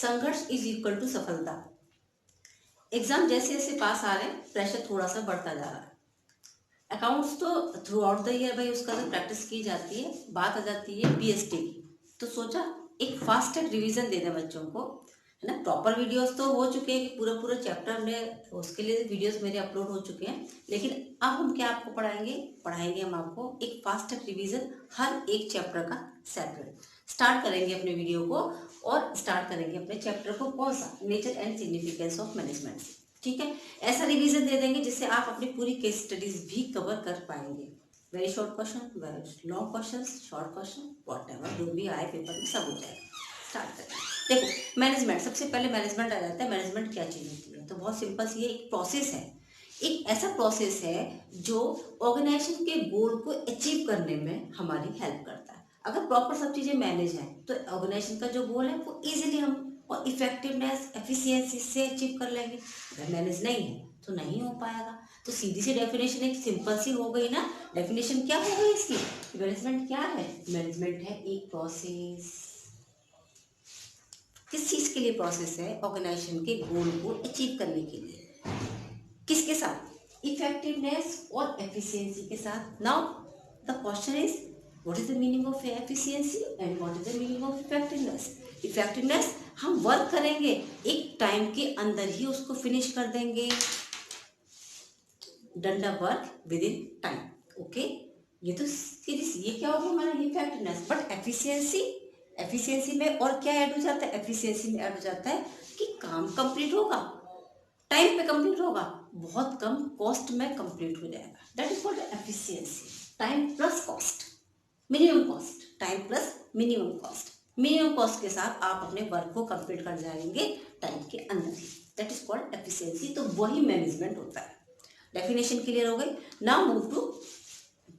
संघर्ष is equal to सफलता। Exam जैसे जैसे पास आ रहे हैं, प्रेशर थोड़ा सा बढ़ता जा रहा है। अकाउंट्स तो थ्रू आउट द ईयर भाई उसका तो प्रैक्टिस की जाती है। बात आ जाती है पीएसटी की, तो सोचा एक फास्ट रिवीजन दे दें बच्चों को, है ना। प्रॉपर वीडियोस तो हो चुके हैं कि पूरा पूरा चैप्टर हमने, उसके लिए वीडियोस मेरे अपलोड हो चुके हैं। लेकिन अब हम क्या आपको पढ़ाएंगे हम आपको एक फास्ट रिवीजन हर एक चैप्टर का सेपरेट। स्टार्ट करेंगे अपने वीडियो को और स्टार्ट करेंगे अपने चैप्टर को, कौन सा, nature and significance of management से। ठीक है, ऐसा रिवीजन दे देंगे जिससे आप अपनी पूरी केस स्टडीज भी कवर कर पाएंगे। Very short question, very long question, short question, whatever जो भी आए पेपर में सब हो जाएगा। स्टार्ट करें। देखो मैनेजमेंट, सबसे पहले मैनेजमेंट आ जाता है। मैनेजमेंट क्या चीज़ होती है, तो बहुत सिंपल सी एक प्रोसेस है, एक ऐसा प्रोसेस है जो ऑर्गेनाइजेशन के गोल को अचीव करने में हमारी हेल्प करता है। अगर प्रॉपर सब चीज़ें मैनेज हैं तो ऑर्गेनाइजेशन का जो गोल है वो इजीली हम और इफेक्टिवनेस एफिशिएंसी से अचीव कर लेंगे। अगर मैनेज नहीं है तो नहीं हो पाएगा। तो सीधी सी डेफिनेशन एक सिंपल सी हो गई ना। डेफिनेशन क्या हो गई इसकी, मैनेजमेंट क्या है, मैनेजमेंट है एक प्रोसेस। किस चीज के लिए प्रोसेस है, ऑर्गेनाइजेशन के गोल को अचीव करने के लिए। किसके साथ, इफेक्टिवनेस और एफिशिएंसी के साथ। Now the question is what is the meaning of efficiency and what is the meaning of effectiveness. Effectiveness, हम वर्क करेंगे एक टाइम के अंदर ही उसको फिनिश कर देंगे, done the work with in time. Okay, ये तो सीरीज, ये क्या होगा हमारा इफेक्टिवनेस। बट एफिशिएंसी, एफिशिएंसी में और क्या ऐड हो जाता है, एफिशिएंसी में ऐड हो जाता है कि काम कंप्लीट होगा, टाइम पे कंप्लीट होगा, बहुत कम कॉस्ट में कंप्लीट हो जाएगा। That is called efficiency. Time plus cost, minimum cost, time plus minimum cost. Minimum cost के साथ आप अपने वर्क को कंप्लीट कर जाएंगे टाइम के अंदर ही। That is called efficiency. तो वही मैनेजमेंट होता है। डेफिनेशन क्लियर हो गई। Now move to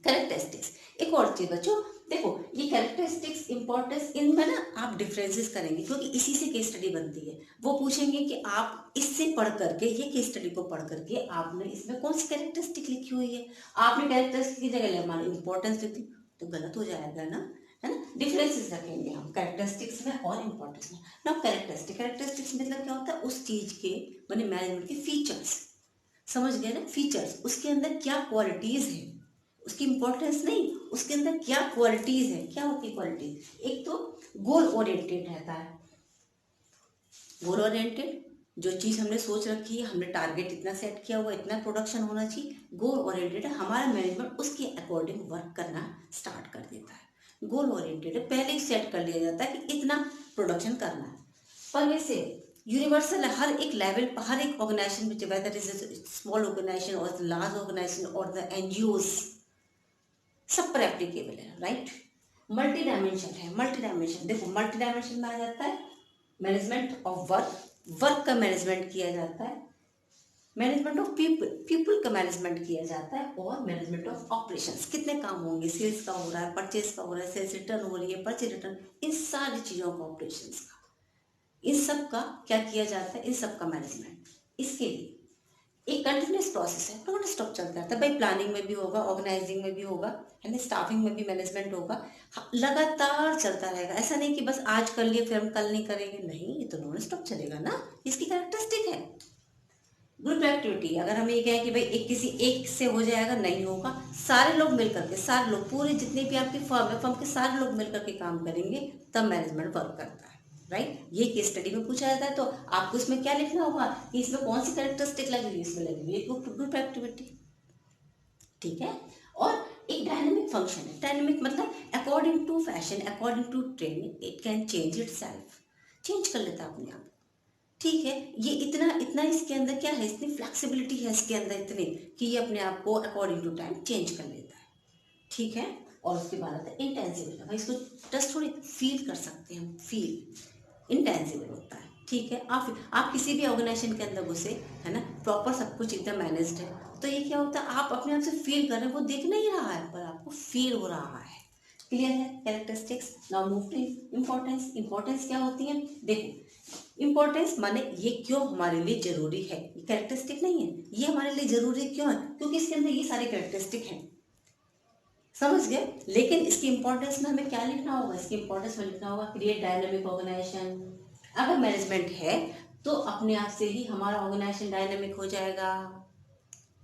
characteristics. एक और चीज बच्चों, देखो ये कैरेक्टरिस्टिक्स इंपॉर्टेंस, इनमें ना आप डिफरेंसेस करेंगे क्योंकि इसी से केस स्टडी बनती है। वो पूछेंगे कि आप इससे पढ़ करके, ये केस स्टडी को पढ़ करके आपने इसमें कौन सी कैरेक्टरिस्टिक लिखी हुई है। आपने कैरेक्टरिस्टिक की जगह हमारी इंपॉर्टेंस लिखी तो गलत हो जाएगा ना, है ना। डिफरेंसेस रखेंगे हम कैरेक्टरिस्टिक्स में और इंपॉर्टेंस में। ना कैरेक्टरिस्टिक, कैरेक्टरिस्टिक्स मतलब क्या होता है, उस चीज के माने मैनेजमेंट के फीचर्स, समझ गए ना, फीचर्स, उसके अंदर क्या क्वालिटीज है, उसकी इंपॉर्टेंस नहीं, उसके अंदर क्या क्वालिटीज है। क्या होती है क्वालिटीज, एक तो गोल ओरिएंटेड रहता है। गोल ओरिएंटेड, जो चीज हमने सोच रखी है, हमने टारगेट इतना सेट किया हुआ, इतना प्रोडक्शन होना चाहिए, गोल ओरिएंटेड है। हमारा मैनेजमेंट उसके अकॉर्डिंग वर्क करना स्टार्ट कर देता है। गोल ओरिएंटेड है, पहले ही सेट कर लिया जाता है कि इतना प्रोडक्शन करना है। पर वैसे यूनिवर्सल है, हर एक लेवल पर, हर एक ऑर्गेनाइजेशन में, वेदर इज स्मॉल ऑर्गेनाइजेशन और लार्ज ऑर्गेनाइजेशन और द एनजीओज, सब पर एप्लीकेबल है, राइट। मल्टी डायमेंशन है, मल्टी डायमेंशन, देखो मल्टी डायमेंशन में आ जाता है मैनेजमेंट ऑफ वर्क, वर्क का मैनेजमेंट किया जाता है, मैनेजमेंट ऑफ पीपल, पीपल का मैनेजमेंट किया जाता है, और मैनेजमेंट ऑफ ऑपरेशंस, कितने काम होंगे, सेल्स का हो रहा है, परचेज का हो रहा है, सेल्स रिटर्न हो रही है, परचेज रिटर्न, इन सारी चीज़ों का, ऑपरेशंस का, इन सब का क्या किया जाता है, इन सब का मैनेजमेंट। इसके लिए एक कंटिन्यूस प्रोसेस है, नॉन स्टॉप चलता रहता है भाई। प्लानिंग में भी होगा, ऑर्गेनाइजिंग में भी होगा, है ना, स्टाफिंग में भी मैनेजमेंट होगा, लगातार चलता रहेगा। ऐसा नहीं कि बस आज कर लिए फिर हम कल नहीं करेंगे, नहीं, ये तो नॉन स्टॉप चलेगा ना, इसकी कैरेक्टरिस्टिक है। ग्रुप एक्टिविटी, अगर हम ये कहें कि भाई एक किसी एक से हो जाएगा, नहीं होगा, सारे लोग मिल करके, सारे लोग, पूरे जितने भी आपकी फर्म है, फर्म के सारे लोग मिल करके काम करेंगे, तब मैनेजमेंट वर्क करता है, राइट। ये केस स्टडी में पूछा जाता है, तो आपको इसमें क्या लिखना होगा कि इसमें कौन सी कैरेक्टरिस्टिक लगेगी, इसमें लगेगी ग्रुप एक्टिविटी, ठीक है। और एक डायनेमिक फंक्शन है, डायनेमिक मतलब according to fashion, according to trend, it can change itself, change कर लेता है अपने आप, ठीक है। ये इतना इतना इसके अंदर क्या है, इतनी फ्लेक्सिबिलिटी है इसके अंदर, इतनी कि ये अपने आप को अकॉर्डिंग टू टाइम चेंज कर लेता है, ठीक है। और उसके बाद आता है इंटेंसिबल, भाई इसको जस्ट थोड़ी फील कर सकते हैं हम, फील इंटेंसिबल होता है, ठीक है। आप किसी भी ऑर्गेनाइजेशन के अंदर घुसे, है ना, प्रॉपर सब कुछ एकदम मैनेज्ड है, तो ये क्या होता है, आप अपने आप से फील कर रहे हैं, वो दिख नहीं रहा है पर आपको फील हो रहा है। क्लियर है characteristics. Now move to importance. Importance क्या होती है, देखो इंपॉर्टेंस माने ये क्यों हमारे लिए जरूरी है, ये कैरेक्टरिस्टिक नहीं है, ये हमारे लिए जरूरी क्यों है, क्योंकि इसके अंदर ये सारे कैरेक्टरिस्टिक हैं, समझ गए। लेकिन इसकी इंपॉर्टेंस में हमें क्या लिखना होगा, इसकी इंपॉर्टेंस में लिखना होगा क्रिएट डायनेमिक ऑर्गेनाइजेशन, अगर मैनेजमेंट है तो अपने आप से ही हमारा ऑर्गेनाइजेशन डायनेमिक हो जाएगा,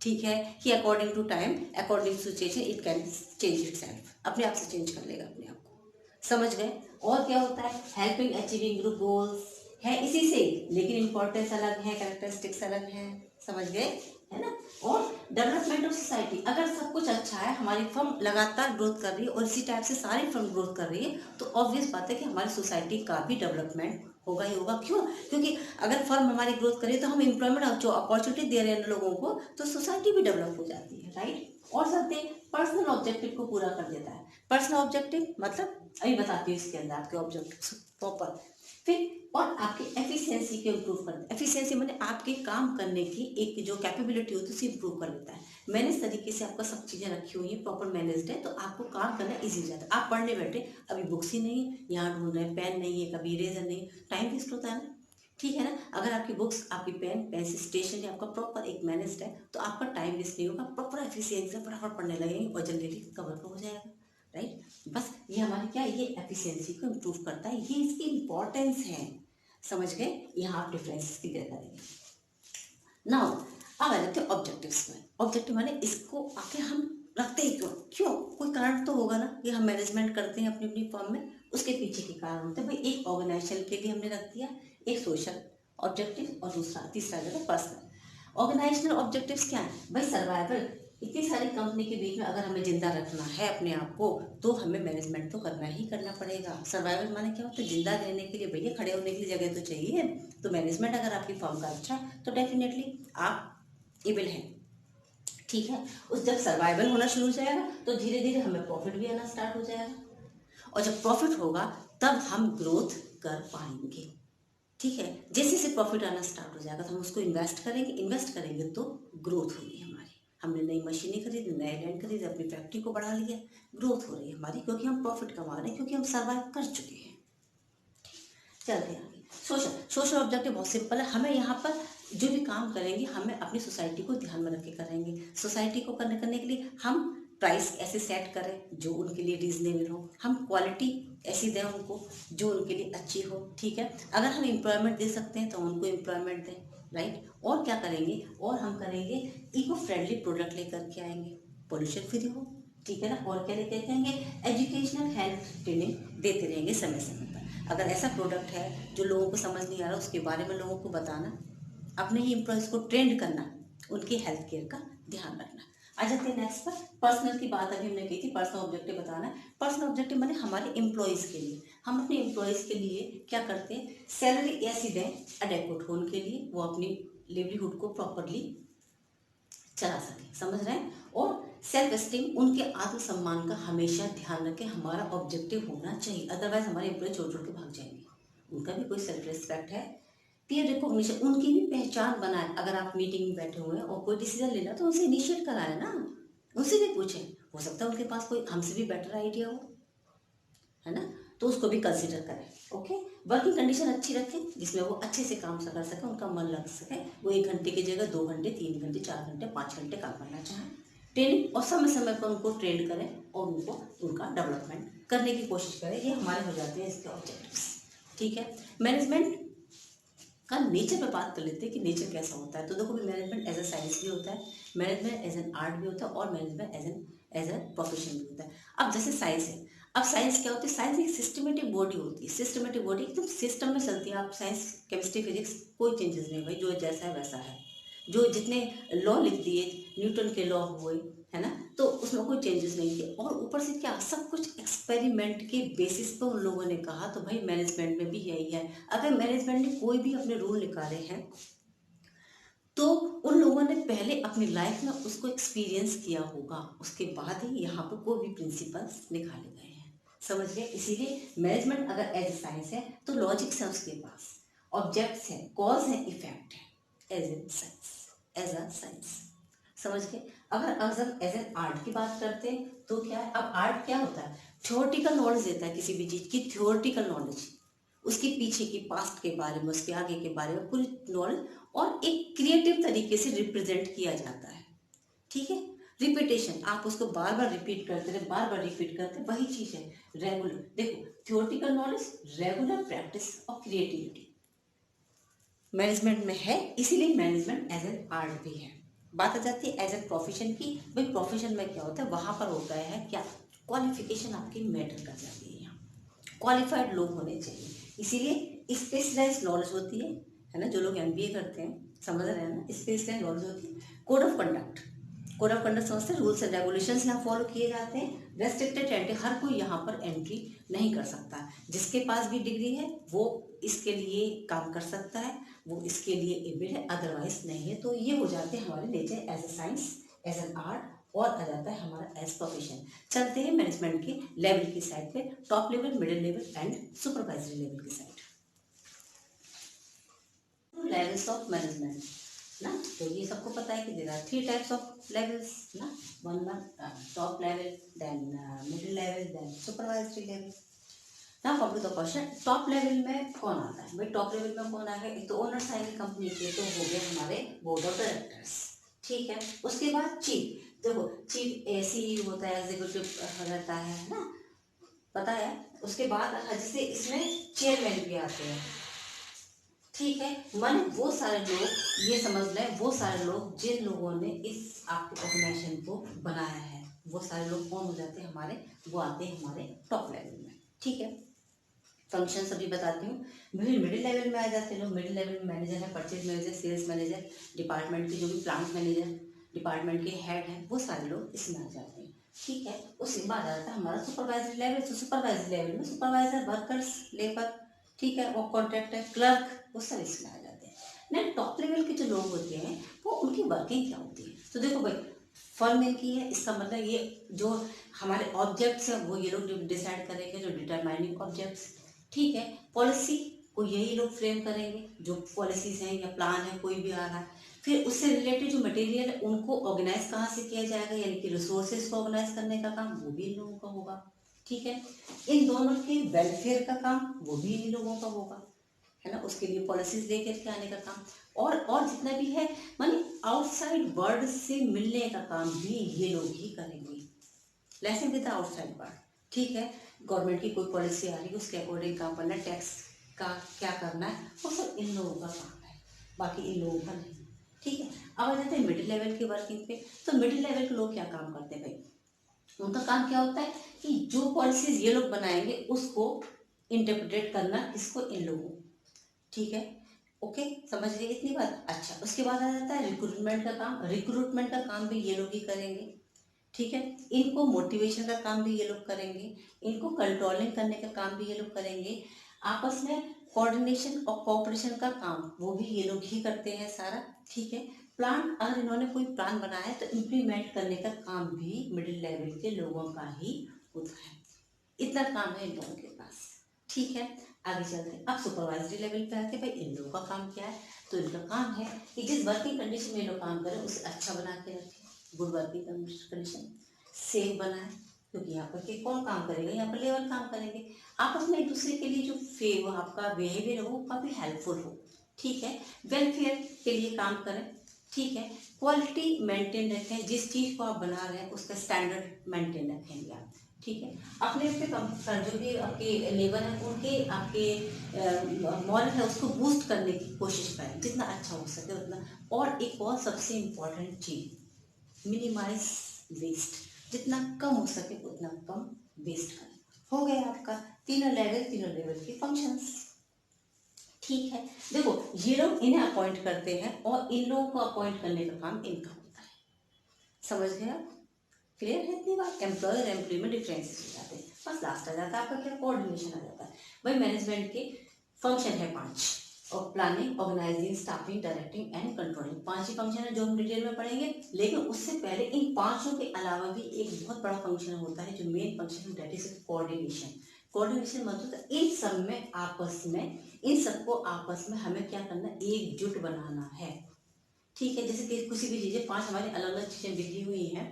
ठीक है, कि according to time, according to situation it can change itself, अपने आप से चेंज कर लेगा अपने आप को, समझ गए। और क्या होता है, हेल्पिंग अचीविंग ग्रुप गोल्स है इसी से, लेकिन इंपॉर्टेंस अलग है, कैरेक्टरिस्टिक्स अलग है, समझ गए, है ना। और डेवलपमेंट ऑफ सोसाइटी, अगर सब कुछ अच्छा है, हमारी फर्म लगातार ग्रोथ कर रही है और इसी टाइप से सारी फर्म ग्रोथ कर रही है, तो ऑब्वियस बात है कि हमारी सोसाइटी का भी डेवलपमेंट होगा ही होगा। क्यों? क्योंकि अगर फर्म हमारी ग्रोथ करे तो हम एम्प्लॉयमेंट जो अपॉर्चुनिटी दे रहे हैं लोगों को, तो सोसाइटी भी डेवलप हो जाती है, राइट। और सबसे पर्सनल ऑब्जेक्टिव को पूरा कर देता है। पर्सनल ऑब्जेक्टिव मतलब अभी बताती हूँ इसके अंदर आपके ऑब्जेक्टिव्स प्रॉपर। फिर और आपकी एफिशिएंसी को इम्प्रूव करता है। एफिशिएंसी माने आपके काम करने की एक जो कैपेबिलिटी होती है उसे इम्प्रूव कर देता है। मैनेज तरीके से आपका सब चीज़ें रखी हुई है, प्रॉपर मैनेज्ड है, तो आपको काम करना इजी हो जाता है। आप पढ़ने बैठे, अभी बुक्स ही नहीं है, यहाँ ढूंढ रहे हैं, पेन नहीं है, कभी इरेजर नहीं, टाइम वेस्ट होता है ना, ठीक है ना। अगर आपकी बुक्स, आपकी पेन पेंसिल स्टेशनरी आपका प्रॉपर एक मैनेज्ड है, तो आपका टाइम वेस्ट नहीं होगा, प्रॉपर एफिशिएंसी से फटाफट पढ़ने लगेंगे और जल्दी कवर हो जाएगा, राइट। बस ये हमारी क्या, ये एफिशिएंसी को इम्प्रूव करता है, ये इसकी इंपॉर्टेंस है, समझ गए। यहाँ आप डिफरेंस क्लियर करेंगे। नाउ अब आ जाते हैं ऑब्जेक्टिव्स में। ऑब्जेक्टिव माने इसको आके हम रखते ही क्यों, क्यों, कोई कारण तो होगा ना कि हम मैनेजमेंट करते हैं अपनी अपनी फॉर्म में, उसके पीछे के कारण होते हैं। भाई एक ऑर्गेनाइजेशन के लिए हमने रख दिया एक सोशल ऑब्जेक्टिव और दूसरा तीसरा जो है पर्सनल। ऑर्गेनाइजेशनल ऑब्जेक्टिव्स क्या है भाई, सर्वाइवल। इतनी सारी कंपनी के बीच में अगर हमें जिंदा रखना है अपने आप को, तो हमें मैनेजमेंट तो करना ही करना पड़ेगा। सर्वाइवल माने क्या होता है, जिंदा रहने के लिए भैया खड़े होने के लिए जगह तो चाहिए, तो मैनेजमेंट अगर आपकी फर्म का अच्छा है तो डेफिनेटली आप एबल हैं, ठीक है। उस जब सर्वाइवल होना शुरू हो जाएगा तो धीरे धीरे हमें प्रॉफिट भी आना स्टार्ट हो जाएगा, और जब प्रॉफिट होगा तब हम ग्रोथ कर पाएंगे, ठीक है। जैसे जैसे प्रॉफिट आना स्टार्ट हो जाएगा तो हम उसको इन्वेस्ट करेंगे, इन्वेस्ट करेंगे तो ग्रोथ होगी हमारी। हमने नई मशीनें खरीदी, नए लैंड खरीदे, अपनी फैक्ट्री को बढ़ा लिया, ग्रोथ हो रही है हमारी, क्योंकि हम प्रॉफिट कमा रहे हैं, क्योंकि हम सर्वाइव कर चुके हैं। चलते हैं आगे। सोशल सोशल ऑब्जेक्टिव बहुत सिंपल है, हमें यहाँ पर जो भी काम करेंगे हमें अपनी सोसाइटी को ध्यान में रख के करेंगे। सोसाइटी को करने के लिए हम प्राइस ऐसे सेट करें जो उनके लिए रीजनेबल हो, हम क्वालिटी ऐसी दें उनको जो उनके लिए अच्छी हो, ठीक है। अगर हम एम्प्लॉयमेंट दे सकते हैं तो उनको एम्प्लॉयमेंट दें, राइट। और क्या करेंगे, और हम करेंगे इको फ्रेंडली प्रोडक्ट लेकर के आएंगे, पोल्यूशन फ्री हो, ठीक है ना। और क्या लेकर के आएंगे, एजुकेशनल हेल्थ ट्रेनिंग देते रहेंगे समय समय पर। अगर ऐसा प्रोडक्ट है जो लोगों को समझ नहीं आ रहा, उसके बारे में लोगों को बताना, अपने ही एम्प्लॉयज़ को ट्रेंड करना, उनकी हेल्थ केयर का ध्यान रखना। आ जाते हैं नेक्स्ट पर। पर्सनल की बात अभी हमने की थी, पर्सनल ऑब्जेक्टिव बताना है। पर्सनल ऑब्जेक्टिव माने हमारे एम्प्लॉयज़ के लिए, हम अपने एम्प्लॉयज़ के लिए क्या करते हैं, सैलरी ऐसी दें अडेक्वेट हो उनके लिए, वो अपनी लिवलीहुड को प्रॉपरली चला सके, समझ रहे हैं। और सेल्फ एस्टीम, उनके आत्मसम्मान का हमेशा ध्यान रखें, हमारा ऑब्जेक्टिव होना चाहिए, अदरवाइज हमारे एम्प्लॉय छोड़ छोड़ के भाग जाएंगे। उनका भी कोई सेल्फ रिस्पेक्ट है। पीयर रिकॉग्निशन, उनकी भी पहचान बनाए। अगर आप मीटिंग में बैठे हुए हैं और कोई डिसीजन लेना तो उनसे इनिशिएट कराए ना, उनसे भी पूछें, हो सकता है उनके पास कोई हमसे भी बेटर आइडिया हो, है ना, तो उसको भी कंसिडर करें, ओके। वर्किंग कंडीशन अच्छी रखें जिसमें वो अच्छे से काम कर सके, उनका मन लग सके, वो 1 घंटे की जगह 2 घंटे 3 घंटे 4 घंटे 5 घंटे काम करना चाहें। ट्रेनिंग और समय समय पर उनको ट्रेन करें और उनको उनका डेवलपमेंट करने की कोशिश करें, ये हमारे हो जाते हैं इसके ऑब्जेक्टिव्स, ठीक है। मैनेजमेंट का नेचर पे बात कर लेते हैं कि नेचर कैसा होता है। तो देखो, मैनेजमेंट एज ए साइंस भी होता है, मैनेजमेंट एज एन आर्ट भी होता है, और मैनेजमेंट एज ए प्रोफेशन भी होता है। अब जैसे साइंस है, अब साइंस क्या होती है, साइंस एक सिस्टमेटिक बॉडी होती है, सिस्टमेटिक बॉडी एकदम सिस्टम में चलती है। आप साइंस केमिस्ट्री फिजिक्स कोई चेंजेस नहीं भाई, जो जैसा है वैसा है, जो जितने लॉ लिख दिए, न्यूटन के लॉ हुए, है ना, तो उसमें कोई चेंजेस नहीं थे। और ऊपर से क्या, सब कुछ एक्सपेरिमेंट के बेसिस पर उन लोगों ने कहा, तो भाई मैनेजमेंट में भी यही है। अगर मैनेजमेंट ने कोई भी अपने रूल निकाले हैं तो उन लोगों ने पहले अपनी लाइफ में उसको एक्सपीरियंस किया होगा, उसके बाद ही यहाँ पर कोई भी प्रिंसिपल्स निकाले गए हैं, समझ गए। इसीलिए मैनेजमेंट अगर एज ए साइंस है तो लॉजिक्स है उसके पास, ऑब्जेक्ट्स है, कॉज है, इफेक्ट है, as a science, as a science, समझ गए। अगर एज एन आर्ट की बात करते हैं तो क्या है, अब आर्ट क्या होता है, थ्योरेटिकल नॉलेज देता है, किसी भी चीज़ की थ्योरेटिकल नॉलेज, उसके पीछे की पास्ट के बारे में, उसके आगे के बारे में पूरी नॉलेज, और एक क्रिएटिव तरीके से रिप्रेजेंट किया जाता है, ठीक है। रिपीटेशन, आप उसको बार बार रिपीट करते रहे, बार बार रिपीट करते, वही चीज़ है रेगुलर। देखो, थ्योरेटिकल नॉलेज, रेगुलर प्रैक्टिस और क्रिएटिविटी, मैनेजमेंट में है, इसीलिए मैनेजमेंट एज एन आर्ट भी है। बात आ जाती है एज ए प्रोफेशन की। भाई प्रोफेशन में क्या होता है, वहाँ पर होता है क्या, क्वालिफिकेशन आपकी मैटर कर जाती है। यहाँ क्वालिफाइड लोग होने चाहिए, इसीलिए स्पेशलाइज नॉलेज होती है ना। जो लोग एमबीए करते हैं समझ रहे हैं ना, स्पेशलाइज नॉलेज होती है। Code of conduct, code of conduct समझते हैं, रूल्स एंड रेगुलेशंस यहाँ फॉलो किए जाते हैं। रेस्ट्रिक्टेड एंट्री, हर कोई यहाँ पर एंट्री नहीं कर सकता। जिसके पास भी डिग्री है वो इसके लिए काम कर सकता है, वो इसके लिए एबल है, अदरवाइज नहीं है। तो ये हो जाते हैं हमारे nature as a science, as an art, और आ जाता है हमारा एज प्रोफेशन। चलते हैं मैनेजमेंट के लेवल की साइड पे, top level, middle level and supervisory level की साइड। लेवल्स ऑफ मैनेजमेंट ना, तो ये सबको पता है कि there are 3 types of levels ना, one top level, then middle level, then supervisory level. Now come to the question, top level में कौन आता है? भाई टॉप लेवल में कौन आ गया? एक तो ओनर्स आएंगे कंपनी के, तो हो गए हमारे बोर्ड ऑफ डायरेक्टर्स, ठीक है। उसके बाद चीफ, देखो चीफ सीईओ होता है, एग्जीक्यूटिव रहता है ना, पता है। उसके बाद जैसे इसमें चेयरमैन भी आते हैं, ठीक है। माने वो सारे लोग, ये समझ लें वो सारे लोग जिन लोगों ने इस आपके ऑर्गेनाइजेशन को बनाया है, वो सारे लोग कौन हो जाते हैं हमारे, वो आते हैं हमारे टॉप लेवल में, ठीक है। फंक्शन सभी बताती हूँ। मिडिल लेवल में आ जाते हैं लोग। मिडिल लेवल में मैनेजर है, purchase manager, sales manager, department के जो भी प्लांट मैनेजर, डिपार्टमेंट के हेड हैं, वो सारे लोग इसमें आ जाते हैं, ठीक है। उसके बाद आ जाता है हमारा सुपरवाइजरी लेवल। तो सुपरवाइजरी लेवल में सुपरवाइजर, वर्कर्स, लेबर, ठीक है, और कॉन्ट्रैक्टर, क्लर्क, वो सब इसमें आ जाते हैं ना। टॉप लेवल के जो लोग होते हैं वो उनकी वर्किंग क्या होती है, तो देखो भाई फर्म इनकी है, इसका मतलब ये जो हमारे ऑब्जेक्ट्स हैं वो ये लोग डिसाइड करेंगे, जो डिटरमाइनिंग ऑब्जेक्ट्स, ठीक है। पॉलिसी को यही लोग फ्रेम करेंगे, जो पॉलिसीज हैं या प्लान है कोई भी आ रहा है। फिर उससे रिलेटेड जो मटेरियल है उनको ऑर्गेनाइज कहाँ से किया जाएगा, यानी कि रिसोर्सेज को ऑर्गेनाइज करने का काम वो भी इन लोगों का होगा, ठीक है। इन दोनों के वेलफेयर का काम वो भी इन लोगों का होगा, है ना। उसके लिए पॉलिसीज लेकर के आने का काम, और जितना भी है मानी आउटसाइड वर्ल्ड से मिलने का काम भी ये लोग ही करेंगे। लेसन विद आउटसाइड वर्ल्ड, ठीक है। गवर्नमेंट की कोई पॉलिसी आ रही है, उसके अकॉर्डिंग काम करना, टैक्स का क्या करना है, वो सब इन लोगों का काम है, बाकी इन लोगों का नहीं, ठीक है। अब आ जाते हैं मिडिल लेवल की वर्किंग पे। तो मिडिल लेवल के लोग क्या काम करते हैं भाई, उनका काम क्या होता है कि जो पॉलिसीज ये लोग बनाएंगे उसको इंटरप्रेट करना, किसको, इन लोगों, ठीक है। ओके, समझ गए इतनी बात। अच्छा, उसके बाद आ जाता है रिक्रूटमेंट का काम। रिक्रूटमेंट का काम भी ये लोग ही करेंगे, ठीक है। इनको मोटिवेशन का काम भी ये लोग करेंगे, इनको कंट्रोलिंग करने का काम भी ये लोग करेंगे, आपस में कोऑर्डिनेशन और कोऑपरेशन का काम वो भी ये लोग ही करते हैं सारा, ठीक है। प्लान, अगर इन्होंने कोई प्लान बनाया है तो इम्प्लीमेंट करने का काम भी मिडिल लेवल के लोगों का ही होता है। इतना काम है इन लोगों के पास, ठीक है। आगे चलते हैं, अब सुपरवाइजरी लेवल पे आते हैं। भाई इन लोगों का काम क्या है, तो इनका काम है कि जिस वर्किंग कंडीशन में ये लोग काम करें उसे अच्छा बना के रखें, गुड वर्किंग कंडीशन, सेफ बनाए, क्योंकि यहाँ पर के कौन काम करेगा, यहाँ पर लेबर काम करेंगे। आपस में एक दूसरे के लिए जो फेव आपका बिहेवियर हो काफ़ी हेल्पफुल हो, ठीक है। वेलफेयर के लिए काम करें, ठीक है। क्वालिटी मेंटेन रखें, जिस चीज़ को आप बना रहे हैं उसका स्टैंडर्ड मेंटेन रखेंगे आप, ठीक है। अपने जो भी आपके लेबर हैं उनके आपके मॉरल है उसको बूस्ट करने की कोशिश करें, जितना अच्छा हो सके उतना। और एक और सबसे इम्पोर्टेंट चीज़, मिनिमाइज वेस्ट, जितना कम हो सके उतना कम वेस्ट करें। हो गया आपका तीनों लेवल के फंक्शंस, ठीक है। देखो ये लोग इन्हें अपॉइंट करते हैं और इन लोगों को अपॉइंट करने का काम इनका होता है, समझ गए आप? क्लियर है इतनी बात? एम्प्लॉयर एम्प्लॉय में डिफरेंसेस हो जाते हैं। बस लास्ट आ जाता है आपका क्या, कोऑर्डिनेशन आ जाता है। भाई मैनेजमेंट के फंक्शन है 5, और planning, organising, staffing, directing and controlling, 5 ही फंक्शन है जो हम डिटेल में पढ़ेंगे। लेकिन उससे पहले इन 5 के अलावा भी एक बहुत बड़ा फंक्शन होता है जो मेन फंक्शन है, दैट इज कोऑर्डिनेशन। कोऑर्डिनेशन मतलब इन सब में आपस में, इन सबको आपस में हमें क्या करना है, एकजुट बनाना है, ठीक है। जैसे कि किसी भी चीज़ें 5 हमारी अलग अलग चीज़ें बिखरी हुई हैं,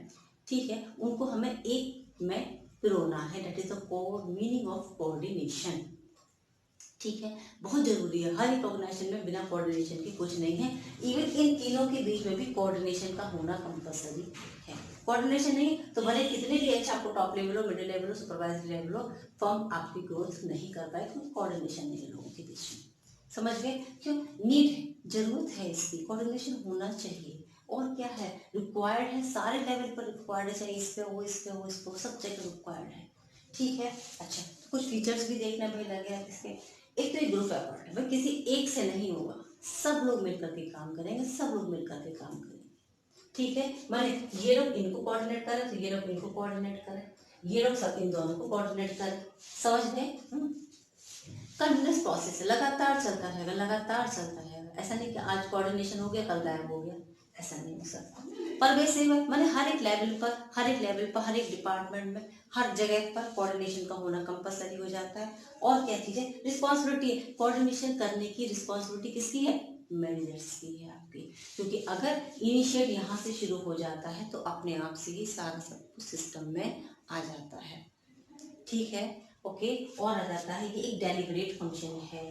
ठीक है, उनको हमें एक में पिरोना है, that is the core meaning of coordination, ठीक है। बहुत जरूरी है, हर एक ऑर्गेनाइजेशन में बिना कोऑर्डिनेशन के कुछ नहीं है। इवन इन तीनों के बीच में भी कोऑर्डिनेशन का होना कंपलसरी है। कोऑर्डिनेशन नहीं तो भले कितने भी अच्छा आपको टॉप लेवल हो, मिडिल लेवल हो, सुपरवाइजरी लेवल हो, फर्म आपकी ग्रोथ नहीं कर पाए क्योंकि कोऑर्डिनेशन नहीं है लोगों के बीच में, समझ गए? क्यों? नीड है, जरूरत है, इसकी कोऑर्डिनेशन होना चाहिए। और क्या है? रिक्वायर्ड है, सारे लेवल पर रिक्वायर्ड है, चाहे इस पे हो, इस पे हो, इस पे हो, सब जगह रिक्वायर्ड है। ठीक है। अच्छा, तो कुछ फीचर्स भी देखना भाई लगे आप इसके। एक तो ये ग्रुप एफर्ट है, भाई किसी एक से नहीं होगा, सब लोग मिलकर के काम करेंगे, सब लोग मिलकर के काम करेंगे। ठीक है, माने ये लोग इनको कोऑर्डिनेट करें तो ये लोग इनको कोऑर्डिनेट करें, ये लोग सब इन दोनों को कोऑर्डिनेट करें। समझ गए? कंटिन्यूस प्रोसेस है, लगातार चलता रहेगा, लगातार चलता रहेगा। ऐसा नहीं कि आज कोऑर्डिनेशन हो गया कल गायब हो गया, ऐसा नहीं हो सकता। परवेसिव है, माने हर एक लेवल पर, हर एक लेवल पर, हर एक डिपार्टमेंट में, हर जगह पर कोऑर्डिनेशन का होना कंपलसरी हो जाता है। और क्या चीज़ है? रिस्पॉन्सिबिलिटी है, कोऑर्डिनेशन करने की रिस्पॉन्सिबिलिटी किसकी है? मैनेजर्स की है आपकी। क्योंकि अगर इनिशिएट यहाँ से शुरू हो जाता है तो अपने आप से ही सारा सब कुछ सिस्टम में आ जाता है। ठीक है, ओके। और आ जाता है, ये एक डेलिब्रेट फंक्शन है,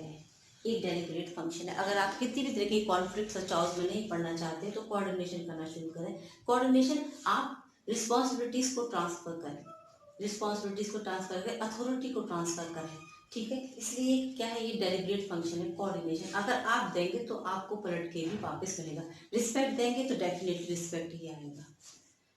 एक डेलिब्रेट फंक्शन है। अगर आप किसी भी तरह की कॉन्फ्लिक्ट्स और चाउस में नहीं पढ़ना चाहते तो कोऑर्डिनेशन करना शुरू करें। कोऑर्डिनेशन, आप रिस्पॉन्सिबिलिटीज को ट्रांसफर करें, रिस्पॉन्सिबिलिटीज को ट्रांसफर करें, अथॉरिटी को ट्रांसफर करें। ठीक है, इसलिए क्या है, ये डेलिब्रेट फंक्शन है कोऑर्डिनेशन। अगर आप देंगे तो आपको पलट के भी वापस मिलेगा, रिस्पेक्ट देंगे तो डेफिनेटली रिस्पेक्ट ही आएगा।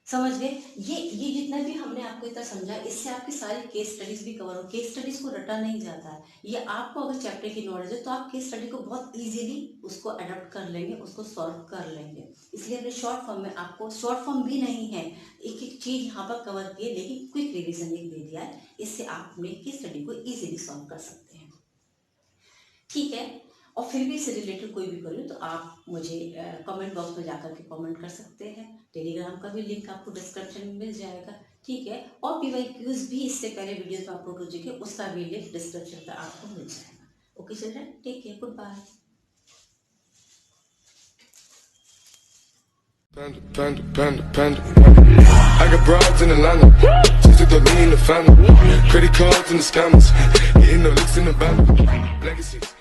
समझ गए? ये जितना भी हमने आपको इतना समझा, इससे आपकी सारी केस स्टडीज भी कवर हो। केस स्टडीज को रटा नहीं जाता है, ये आपको अगर चैप्टर की नॉलेज है तो आप केस स्टडी को बहुत इजीली उसको अडॉप्ट कर लेंगे, उसको सॉल्व कर लेंगे। इसलिए हमने शॉर्ट फॉर्म में आपको, शॉर्ट फॉर्म भी नहीं है, एक एक चीज यहाँ पर कवर किए, लेकिन क्विक रिविजन एक दे दिया है। इससे आप अपने केस स्टडी को इजीली सॉल्व कर सकते हैं। ठीक है, और फिर भी इससे रिलेटेड कोई भी क्वेरी तो आप मुझे कमेंट बॉक्स में जाकर के कमेंट कर सकते हैं। टेलीग्राम का भी लिंक आपको डिस्क्रिप्शन में मिल जाएगा। ठीक है, और PYQs भी इससे पहले वीडियोस में अपलोड हो चुके हैं, उसका भी लिंक डिस्क्रिप्शन में आपको मिल जाएगा। Okay children, take care, goodbye. I got broads in Atlanta, just to throw me in the family. Credit cards and the scammers, hitting the licks in the band. Legacies.